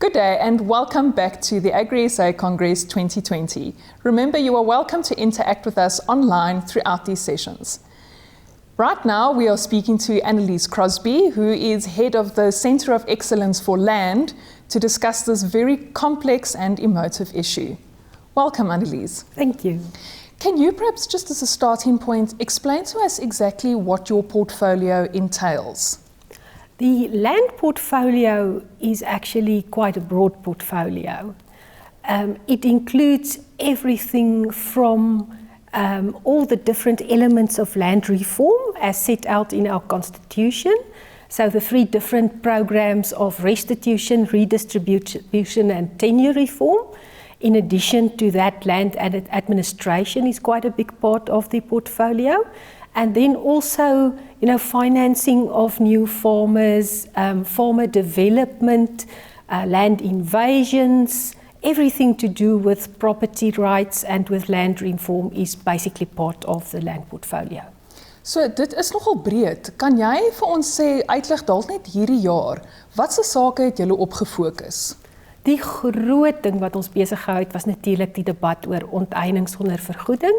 Good day and welcome back to the Agri SA Congress 2020. Remember, you are welcome to interact with us online throughout these sessions. Right now, we are speaking to Annelize Crosby, who is head of the Centre of Excellence for Land, to discuss this very complex and emotive issue. Welcome, Annelize. Thank you. Can you perhaps, just as a starting point, explain to us exactly what your portfolio entails? The land portfolio is actually quite a broad portfolio. It includes everything from all the different elements of land reform as set out in our constitution. So the 3 different programs of restitution, redistribution and tenure reform. In addition to that, land administration is quite a big part of the portfolio. And then also, financing of new farmers, farmer development, land invasions, everything to do with property rights and with land reform is basically part of the land portfolio. So dit is nogal breed. Kan jy vir ons sê, uitlig dalk net hierdie jaar, watse sake het julle op gefokus? Die groot ding wat ons besig gehou het was natuurlik die debat oor onteiening sonder vergoeding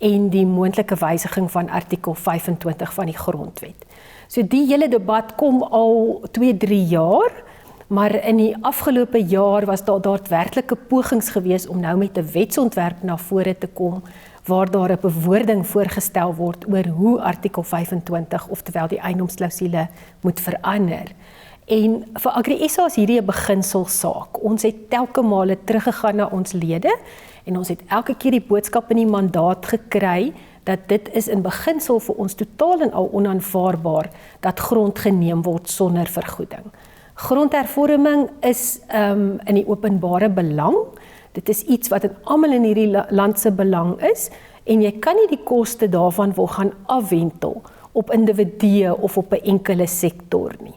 en die moontlike wysiging van artikel 25 van die grondwet. So die hele debat kom al 2-3 jaar, maar in die afgelope jaar was daar daadwerklike pogings gewees om nou met 'n wetsontwerp na vore te kom, waar daar 'n bewoording voorgestel word oor hoe artikel 25, oftewel die eiendomsklausule, moet verander. En vir Agri SA is hierdie 'n beginselsaak. Ons het telke male teruggegaan na ons lede en ons het elke keer die boodskap in die mandaat gekry dat dit is in beginsel vir ons totaal en al onaanvaarbaar dat grond geneem word sonder vergoeding. Grondhervorming is in die openbare belang. Dit is iets wat in almal in hierdie land se belang is en jy kan nie die koste daarvan wil gaan afwentel op individue of op 'n enkele sektor nie.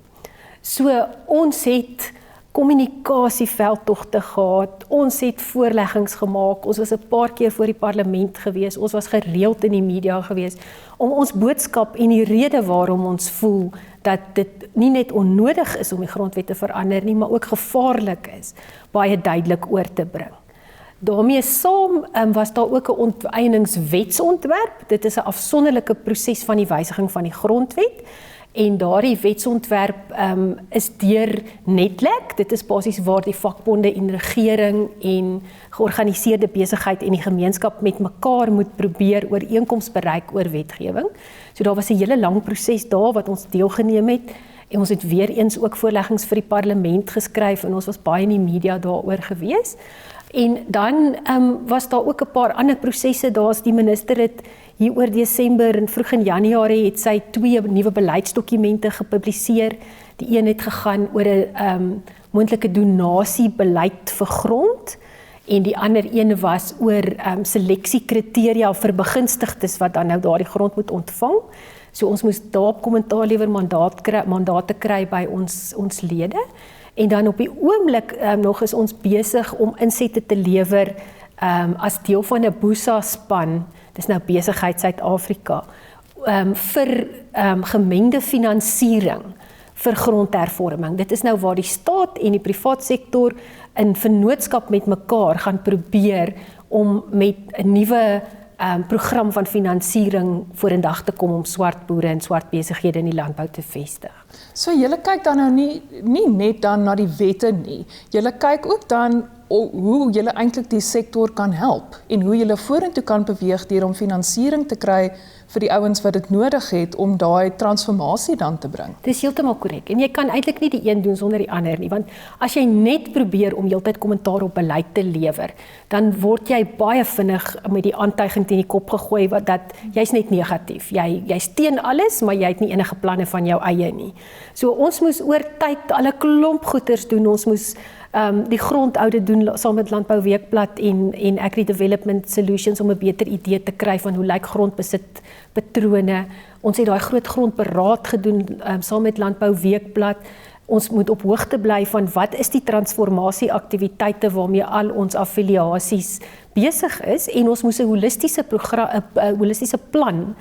So ons het kommunikasieveldtogte gehad, ons het voorleggings gemaak, ons was 'n paar keer voor die parlement gewees, ons was gereeld in die media gewees, om ons boodskap en die rede waarom ons voel dat dit nie net onnodig is om die grondwet te verander nie, maar ook gevaarlik is, baie duidelik oor te bring. Daarmee saam was daar ook 'n onteieningswetsontwerp. Dit is 'n afsonderlike proses van die wysiging van die grondwet. En daardie wetsontwerp is deur Netlek. Dit is basies waar die vakbonde en regering en georganiseerde besigheid en die gemeenskap met mekaar moet probeer ooreenkoms bereik oor wetgewing. So daar was 'n hele lang proses daar wat ons deelgeneem het en ons het weer eens ook voorleggings vir die parlement geskryf en ons was baie in die media daaroor gewees. En dan was daar ook 'n paar ander prosesse. Daar's die minister het hier oor Desember en vroeg in Januarie het sy 2 nuwe beleidsdokumente gepubliseer. Die een het gegaan oor 'n moontlike donasiebeleid vir grond en die ander een was oor seleksiekriteria vir begunstigdes wat dan nou daardie grond moet ontvang. So ons moes daarop kommentaar lewer, mandate kry by ons lede. En dan op die oomblik nog is ons besig om insette te lewer as deel van 'n BOSA-span, dis nou Besigheid Suid-Afrika, vir gemengde finansiering vir grondhervorming. Dit is nou waar die staat en die privaat sektor in vennootskap met mekaar gaan probeer om met 'n nuwe program van finansiering vorendag te kom om swart boere en swart besighede in die landbou te vestig. So julle kyk dan nou nie net dan na die wette nie. Julle kyk ook dan hoe julle eintlik die sektor kan help en hoe julle vorentoe kan beweeg deur om finansiering te kry vir die ouens wat dit nodig het om daai transformasie dan te bring. Dis heeltemal korrek en jy kan eintlik nie die een doen sonder die ander nie, want as jy net probeer om heeltyd kommentaar op beleid te lewer, dan word jy baie vinnig met die aantuiging teen die kop gegooi dat jy's net negatief. Jy steun alles, maar jy het nie enige planne van jou eie nie. So ons moes oor tyd al 'n klomp goeders doen. Ons moes die grondaudit doen saam met Landbou Weekblad en Agri Development Solutions om 'n beter idee te kry van hoe lyk grondbesitpatrone. Ons het daai groot grondberaad gedoen saam met Landbou Weekblad. Ons moet op hoogte bly van wat is die transformasieaktiwiteite waarmee al ons affiliasies besig is en ons moes 'n holistiese plan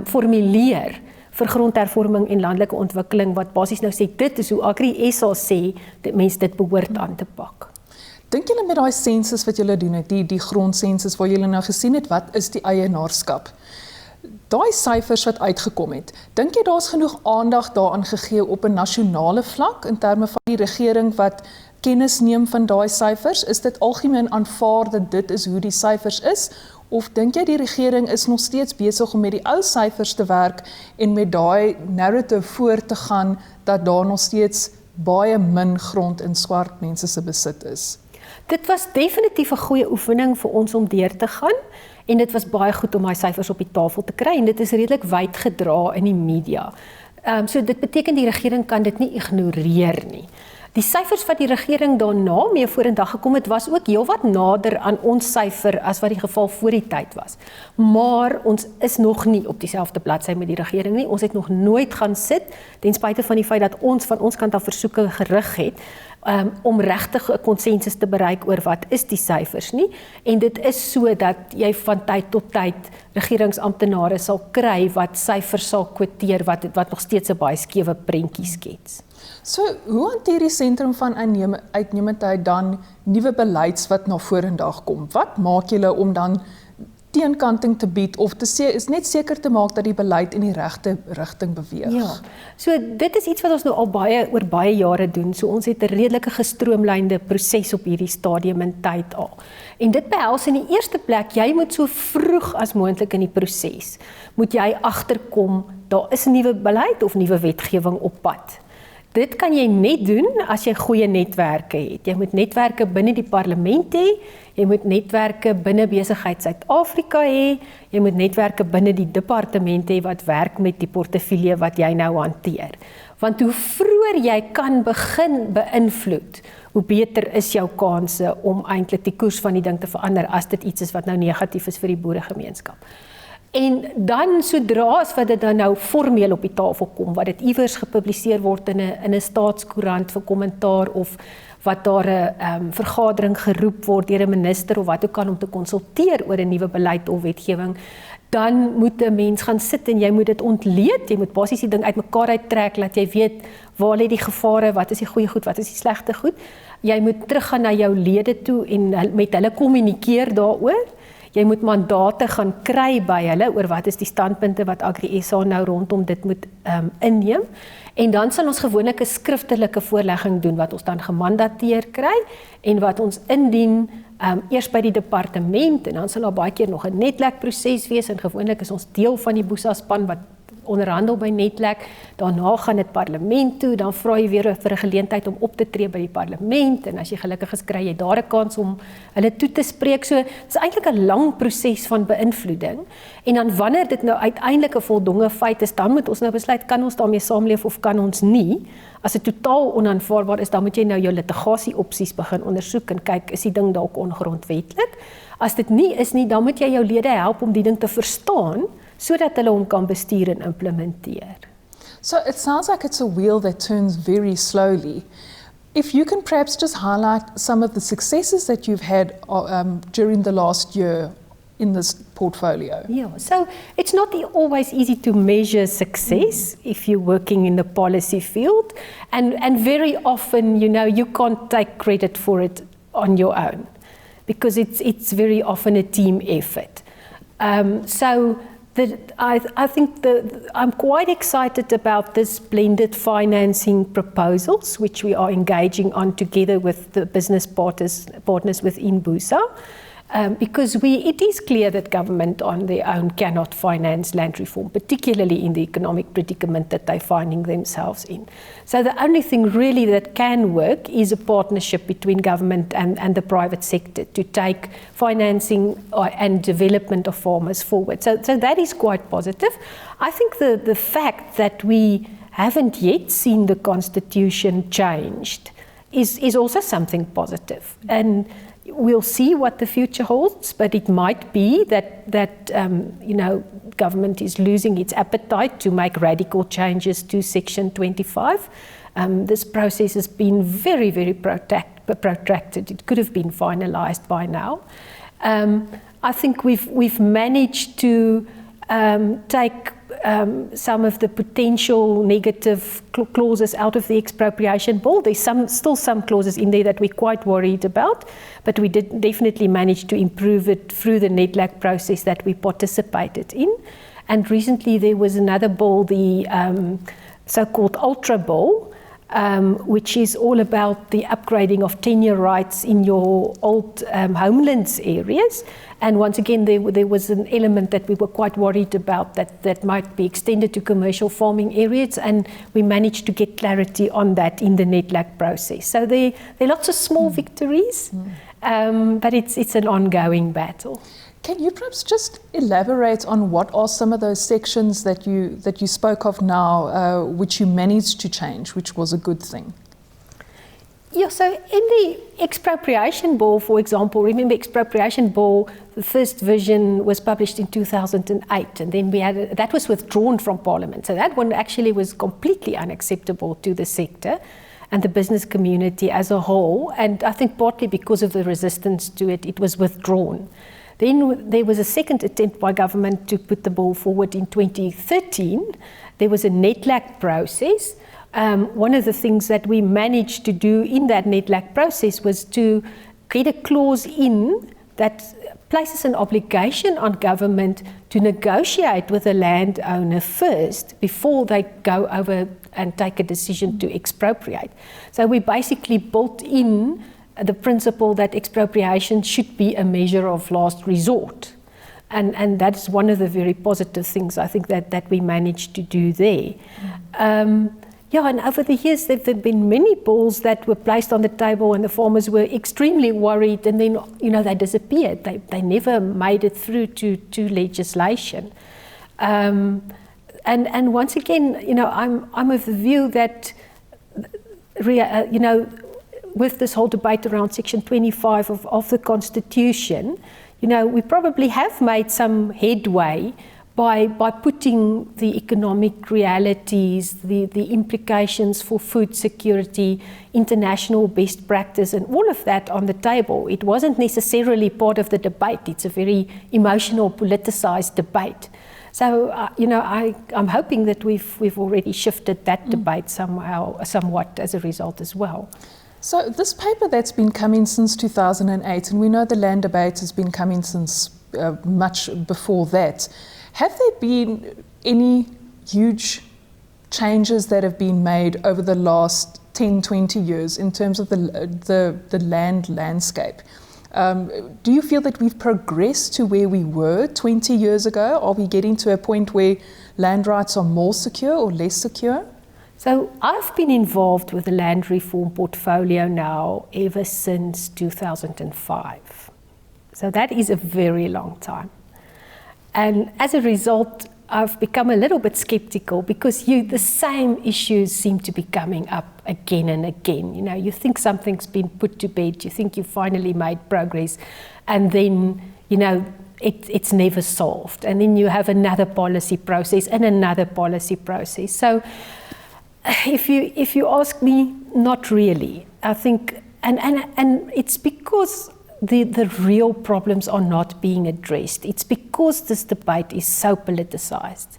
formuleer vir grondhervorming en landelike ontwikkeling wat basies nou sê dit is hoe Agri SA sê dat mense dit behoort aan te pak. Dink julle met daai sensus wat julle doen het, die grondsensus waar julle nou gesien het wat is die eienaarskap? Daai syfers wat uitgekom het, dink jy daar's genoeg aandag daaraan gegee op 'n nasionale vlak in terme van die regering wat kennis neem van daai syfers? Is dit algemeen aanvaar dat dit is hoe die syfers is? Of dink jy die regering is nog steeds besig om met die ou syfers te werk en met daai narrative voort te gaan dat daar nog steeds baie min grond in swart mense se besit is? Dit was definitief 'n goeie oefening vir ons om deur te gaan en dit was baie goed om daai syfers op die tafel te kry en dit is redelik wyd gedra in die media. So dit beteken die regering kan dit nie ignoreer nie. Die syfers wat die regering daarna mee vorendag gekom het, was ook heelwat nader aan ons syfer as wat die geval voor die tyd was. Maar ons is nog nie op dieselfde bladsy met die regering nie. Ons het nog nooit gaan sit, ten spyte van die feit dat ons van ons kant af versoeke gerig het, om regtig 'n konsensus te bereik oor wat is die syfers nie. En dit is so dat jy van tyd tot tyd regeringsamptenare sal kry wat syfers sal kwoteer wat nog steeds 'n baie skewe prentjie skets. So, hoe hanteer die sentrum van uitnemendheid dan nuwe beleids wat na vorendag kom? Wat maak julle om dan teenkanting te bied of is net seker te maak dat die beleid in die regte rigting beweeg? Ja, so dit is iets wat ons nou al oor baie jare doen. So ons het 'n redelike gestroomlijnde proses op hierdie stadium in tyd al. En dit behels in die eerste plek, jy moet so vroeg as moontlik in die proses, moet jy agterkom, daar is 'n nuwe beleid of nuwe wetgewing op pad. Dit kan jy net doen as jy goeie netwerke het. Jy moet netwerke binne die parlement hê, jy moet netwerke binne Besigheid Suid-Afrika hê, jy moet netwerke binne die departement hê wat werk met die portefeulje wat jy nou hanteer. Want hoe vroeër jy kan begin beïnvloed, hoe beter is jou kanse om eintlik die koers van die ding te verander as dit iets is wat nou negatief is vir die boeregemeenskap. En dan sodra as wat dit dan nou formeel op die tafel kom, wat dit iewers gepubliseer word in 'n staatskoerant vir kommentaar of wat daar 'n vergadering geroep word deur 'n minister of wat ook al om te konsulteer oor 'n nuwe beleid of wetgewing, dan moet 'n mens gaan sit en jy moet dit ontleed, jy moet basies die ding uitmekaar uittrek, laat jy weet waar lê die gevare, wat is die goeie goed, wat is die slegte goed. Jy moet teruggaan na jou lede toe en met hulle kommunikeer daaroor. Jy moet mandate gaan kry by hulle oor wat is die standpunte wat Agri SA nou rondom dit moet inneem. En dan sal ons gewoonlik 'n skriftelike voorlegging doen wat ons dan gemandateer kry en wat ons indien eers by die departement en dan sal daar baie keer nog 'n netlekproses wees en gewoonlik is ons deel van die BOSA-span wat onderhandel by netlek, daarna gaan dit parlement toe, dan vra jy weer vir 'n geleentheid om op te tree by die parlement en as jy gelukkig is kry jy daar 'n kans om hulle toe te spreek. So dit is eintlik 'n lang proses van beïnvloeding en dan wanneer dit nou uiteindelik 'n voldonge feit is, dan moet ons nou besluit, kan ons daarmee saamleef of kan ons nie. As dit totaal onaanvaarbaar is, dan moet jy nou jou litigasie opsies begin ondersoek en kyk, is die ding dalk ongrondwetlik? As dit nie is nie, dan moet jy jou lede help om die ding te verstaan, sodat hulle hom kan bestuur en implementeer. So it sounds like it's a wheel that turns very slowly. If you can perhaps just highlight some of the successes that you've had during the last year in this portfolio. Yeah, so it's not always easy to measure success if you're working in the policy field, and very often, you can't take credit for it on your own, because it's very often a team effort. I think I'm quite excited about this blended financing proposals, which we are engaging on together with the business partners within BUSA, because it is clear that government on their own cannot finance land reform, particularly in the economic predicament that they're finding themselves in. So the only thing really that can work is a partnership between government and the private sector to take financing and development of farmers forward. So that is quite positive. I think the fact that we haven't yet seen the constitution changed is also something positive. And we'll see what the future holds, but it might be that government is losing its appetite to make radical changes to Section 25. This process has been very, very protracted. It could have been finalised by now. I think we've managed to take some of the potential negative clauses out of the expropriation bill. There's still some clauses in there that we're quite worried about, but we did definitely manage to improve it through the NEDLAC process that we participated in. And recently there was another bill, the so-called Ultra Bill, which is all about the upgrading of tenure rights in your old homelands areas. And once again, there was an element that we were quite worried about that might be extended to commercial farming areas, and we managed to get clarity on that in the NEDLAC process. So there are lots of small victories, but it's an ongoing battle. Can you perhaps just elaborate on what are some of those sections that you spoke of now, which you managed to change, which was a good thing? Yeah, so in the expropriation bill, for example, remember expropriation bill, the first version was published in 2008, and then that was withdrawn from Parliament. So that one actually was completely unacceptable to the sector and the business community as a whole, and I think partly because of the resistance to it, it was withdrawn. Then there was a second attempt by government to put the bill forward in 2013. There was a NEDLAC process. One of the things that we managed to do in that NEDLAC process was to get a clause in that places an obligation on government to negotiate with the landowner first before they go over and take a decision to expropriate. So we basically built in the principle that expropriation should be a measure of last resort. And that's one of the very positive things I think that we managed to do there. Yeah, and over the years there have been many bills that were placed on the table and the farmers were extremely worried, and then they disappeared. They never made it through to legislation. And once again, I'm of the view that with this whole debate around Section 25 of the Constitution, we probably have made some headway by putting the economic realities, the implications for food security, international best practice, and all of that on the table. It wasn't necessarily part of the debate. It's a very emotional, politicized debate. So, I'm hoping that we've already shifted that debate somewhat as a result as well. So this paper that's been coming since 2008, and we know the land debate has been coming since much before that. Have there been any huge changes that have been made over the last 10, 20 years in terms of the land landscape? Do you feel that we've progressed to where we were 20 years ago? Are we getting to a point where land rights are more secure or less secure? So I've been involved with the land reform portfolio now ever since 2005. So that is a very long time. And as a result, I've become a little bit skeptical because the same issues seem to be coming up again and again. You think something's been put to bed, you think you finally made progress, and then, it's never solved. And then you have another policy process and another policy process. So if you ask me, not really. I think, and it's because the real problems are not being addressed. It's because this debate is so politicized.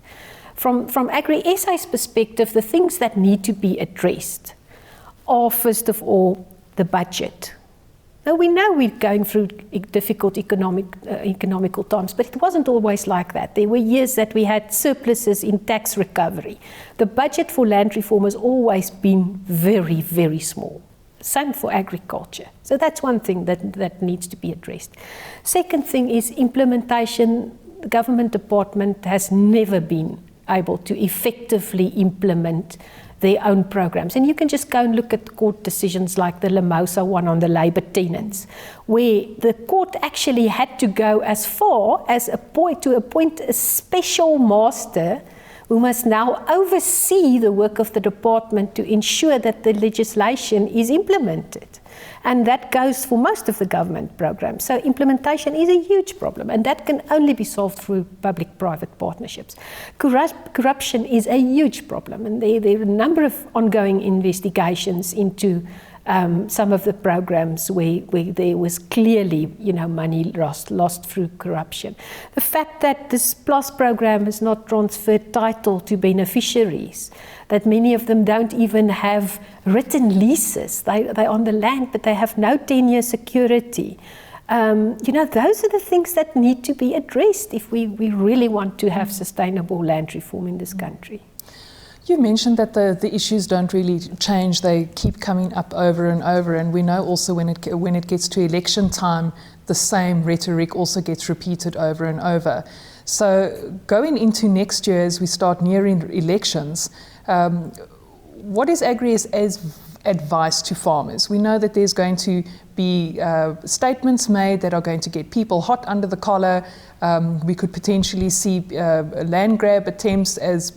From Agri SA's perspective, the things that need to be addressed are, first of all, the budget. Now, we know we're going through difficult economical times, but it wasn't always like that. There were years that we had surpluses in tax recovery. The budget for land reform has always been very, very small. Same for agriculture. So that's one thing that needs to be addressed. Second thing is implementation. The government department has never been able to effectively implement their own programs. And you can just go and look at court decisions like the Lamosa one on the labour tenants, where the court actually had to go as far as to appoint a special master who must now oversee the work of the department to ensure that the legislation is implemented. And that goes for most of the government programs. So implementation is a huge problem, and that can only be solved through public-private partnerships. Corruption is a huge problem, and there are a number of ongoing investigations into some of the programs where there was clearly, money lost through corruption. The fact that this PLOS program has not transferred title to beneficiaries, that many of them don't even have written leases. They're on the land, but they have no 10-year security. Those are the things that need to be addressed if we really want to have sustainable land reform in this country. You mentioned that the issues don't really change, they keep coming up over and over, and we know also when it gets to election time, the same rhetoric also gets repeated over and over. So going into next year as we start nearing elections, what is Agri's advice to farmers? We know that there's going to be statements made that are going to get people hot under the collar. We could potentially see land grab attempts as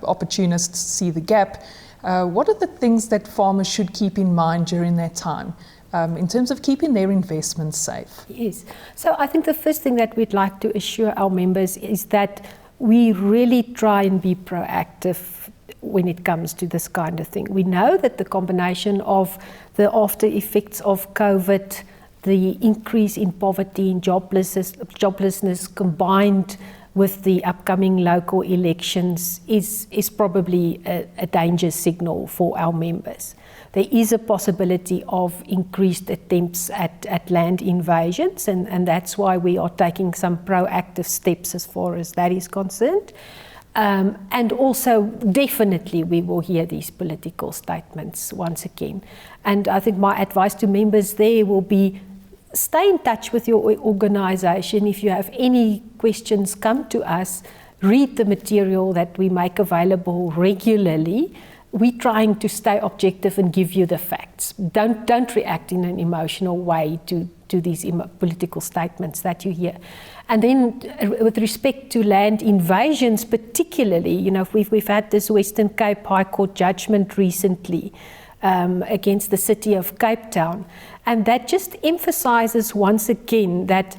opportunists see the gap. What are the things that farmers should keep in mind during that time in terms of keeping their investments safe? Yes. So I think the first thing that we'd like to assure our members is that we really try and be proactive when it comes to this kind of thing. We know that the combination of the after effects of COVID, the increase in poverty and joblessness combined with the upcoming local elections is probably a danger signal for our members. There is a possibility of increased attempts at land invasions, and that's why we are taking some proactive steps as far as that is concerned. And also, definitely, we will hear these political statements once again. And I think my advice to members there will be, stay in touch with your organisation. If you have any questions, come to us. Read the material that we make available regularly. We're trying to stay objective and give you the facts. Don't react in an emotional way to these political statements that you hear. And then with respect to land invasions particularly, we've had this Western Cape High Court judgment recently against the city of Cape Town. And that just emphasizes once again that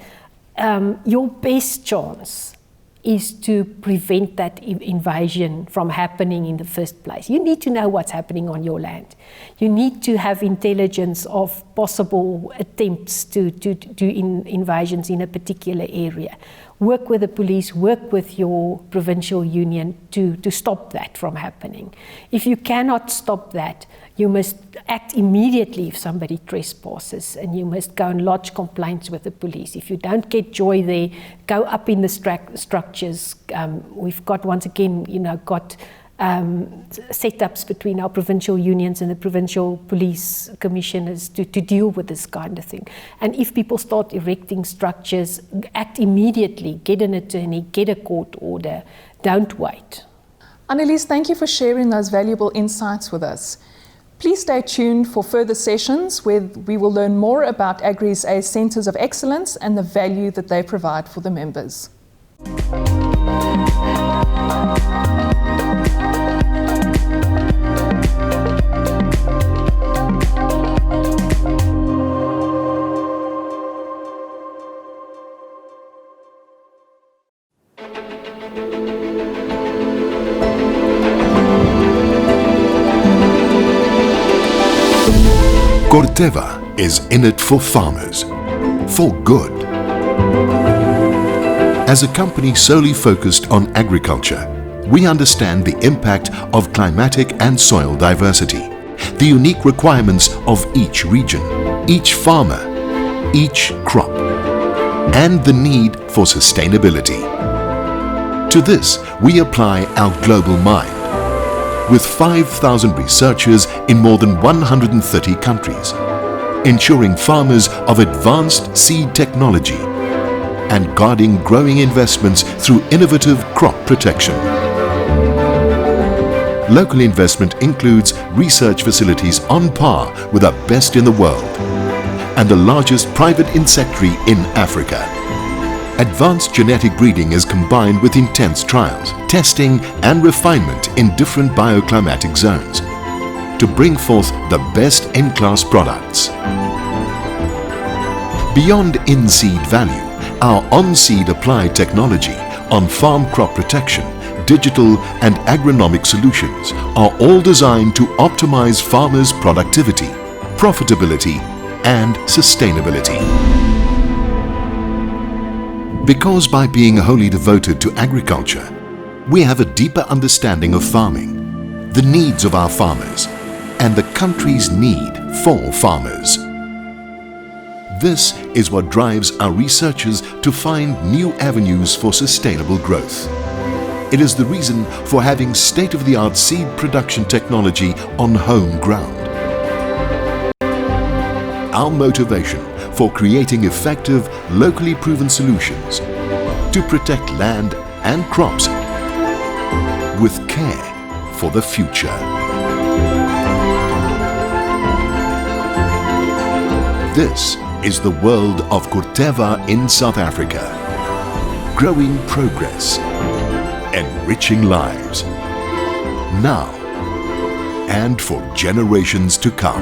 your best chance is to prevent that invasion from happening in the first place. You need to know what's happening on your land. You need to have intelligence of possible attempts to do invasions in a particular area. Work with the police, work with your provincial union to stop that from happening. If you cannot stop that, you must act immediately if somebody trespasses, and you must go and lodge complaints with the police. If you don't get joy there, go up in the structures. We've got, once again, setups between our provincial unions and the provincial police commissioners to deal with this kind of thing. And if people start erecting structures, act immediately, get an attorney, get a court order, don't wait. Annelize, thank you for sharing those valuable insights with us. Please stay tuned for further sessions where we will learn more about Agri's Centres of Excellence and the value that they provide for the members. Corteva is in it for farmers, for good. As a company solely focused on agriculture, we understand the impact of climatic and soil diversity, the unique requirements of each region, each farmer, each crop, and the need for sustainability. To this, we apply our global mind, with 5,000 researchers in more than 130 countries, ensuring farmers of advanced seed technology and guarding growing investments through innovative crop protection. Local investment includes research facilities on par with the best in the world and the largest private insectary in Africa. Advanced genetic breeding is combined with intense trials, testing and refinement in different bioclimatic zones to bring forth the best in-class products. Beyond in-seed value, our on-seed applied technology, on-farm crop protection, digital and agronomic solutions are all designed to optimize farmers' productivity, profitability, and sustainability. Because by being wholly devoted to agriculture, we have a deeper understanding of farming, the needs of our farmers, and the country's need for farmers. This is what drives our researchers to find new avenues for sustainable growth. It is the reason for having state-of-the-art seed production technology on home ground. Our motivation for creating effective, locally proven solutions to protect land and crops with care for the future. This is the world of Corteva in South Africa. Growing progress, enriching lives, now and for generations to come.